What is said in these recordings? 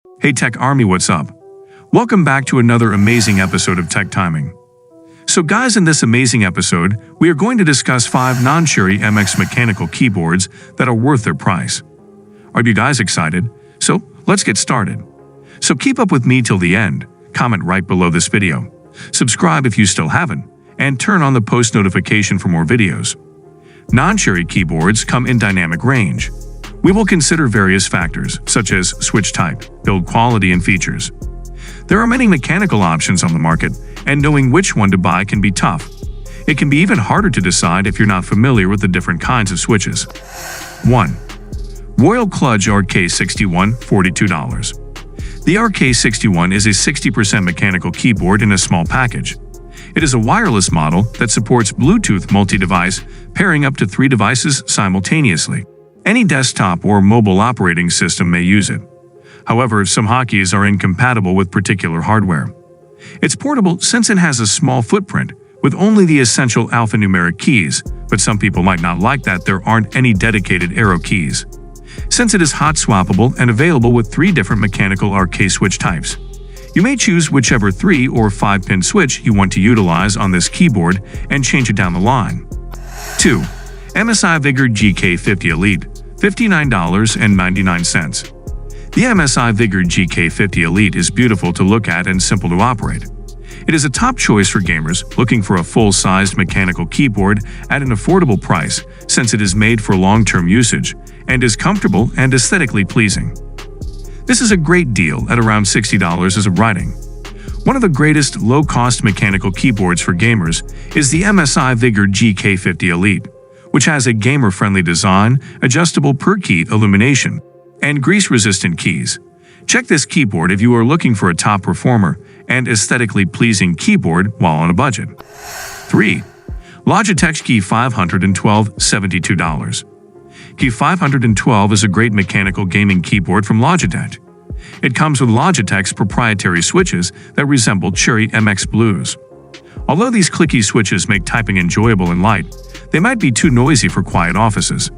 Hey Tech Army, what's up? Welcome back to another amazing episode of Tech Timing. So guys, in this amazing episode, we are going to discuss 5 non-Cherrymx mechanical keyboards that are worth their price. Are you guys excited? So let's get started. So keep up with me till the end, comment right below this video, subscribe if you still haven't, and turn on the post notification for more videos. Non-Cherry keyboards come in dynamic range. We will consider various factors, such as switch type, build quality, and features. There are many mechanical options on the market, and knowing which one to buy can be tough. It can be even harder to decide if you're not familiar with the different kinds of switches. 1. Royal Kludge RK61, $42. The RK61 is a 60% mechanical keyboard in a small package. It is a wireless model that supports Bluetooth multi-device, pairing up to 3 devices simultaneously. Any desktop or mobile operating system may use it. However, some hotkeys are incompatible with particular hardware. It's portable since it has a small footprint with only the essential alphanumeric keys, but some people might not like that there aren't any dedicated arrow keys. Since it is hot swappable and available with 3 different mechanical RK switch types, you may choose whichever 3 or 5-pin switch you want to utilize on this keyboard and change it down the line. 2. MSI Vigor GK50 Elite, $59.99. The MSI Vigor GK50 Elite is beautiful to look at and simple to operate. It is a top choice for gamers looking for a full-sized mechanical keyboard at an affordable price since it is made for long-term usage and is comfortable and aesthetically pleasing. This is a great deal at around $60 as of writing. One of the greatest low-cost mechanical keyboards for gamers is the MSI Vigor GK50 Elite, which has a gamer-friendly design, adjustable per-key illumination, and grease-resistant keys. Check this keyboard if you are looking for a top performer and aesthetically pleasing keyboard while on a budget. 3. Logitech Key 512, $72. Key 512 is a great mechanical gaming keyboard from Logitech. It comes with Logitech's proprietary switches that resemble Cherrymx Blues. Although these clicky switches make typing enjoyable and light, they might be too noisy for quiet offices.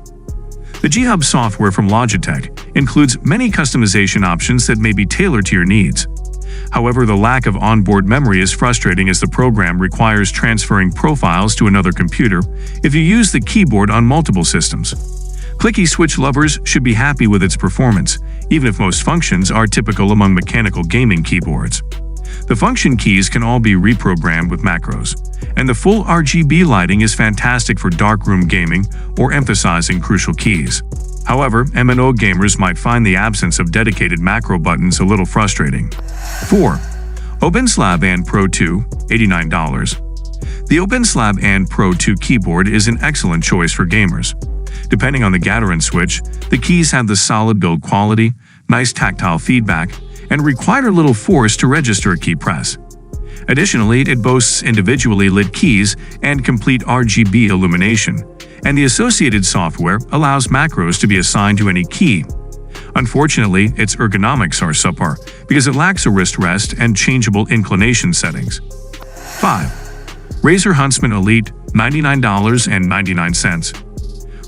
The G-Hub software from Logitech includes many customization options that may be tailored to your needs. However, the lack of onboard memory is frustrating as the program requires transferring profiles to another computer if you use the keyboard on multiple systems. Clicky switch lovers should be happy with its performance, even if most functions are typical among mechanical gaming keyboards. The function keys can all be reprogrammed with macros, and the full RGB lighting is fantastic for darkroom gaming or emphasizing crucial keys. However, MNO gamers might find the absence of dedicated macro buttons a little frustrating. 4. OpenSlab and Pro 2, $89. The OpenSlab and Pro 2 keyboard is an excellent choice for gamers. Depending on the Gaterin switch, the keys have the solid build quality, nice tactile feedback, and require little force to register a key press. Additionally, it boasts individually lit keys and complete RGB illumination, and the associated software allows macros to be assigned to any key. Unfortunately, its ergonomics are subpar because it lacks a wrist rest and changeable inclination settings. 5. Razer Huntsman Elite, $99.99.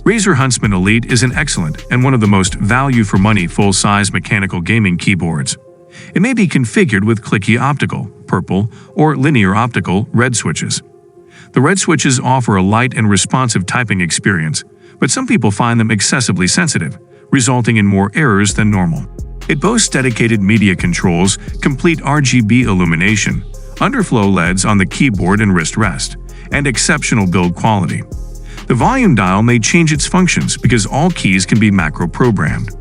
Razer Huntsman Elite is an excellent and one of the most value-for-money full-size mechanical gaming keyboards. It may be configured with clicky optical, purple, or linear optical red switches. The red switches offer a light and responsive typing experience, but some people find them excessively sensitive, resulting in more errors than normal. It boasts dedicated media controls, complete RGB illumination, underflow LEDs on the keyboard and wrist rest, and exceptional build quality. The volume dial may change its functions because all keys can be macro-programmed.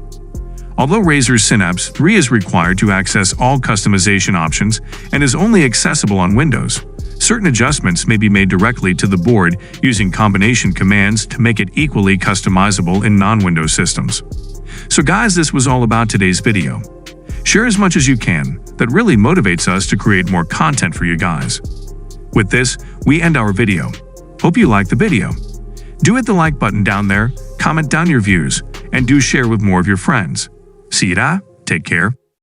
Although Razer's Synapse 3 is required to access all customization options and is only accessible on Windows, certain adjustments may be made directly to the board using combination commands to make it equally customizable in non-Windows systems. So guys, this was all about today's video. Share as much as you can. That really motivates us to create more content for you guys. With this, we end our video. Hope you liked the video. Do hit the like button down there, comment down your views, and do share with more of your friends. See ya, take care.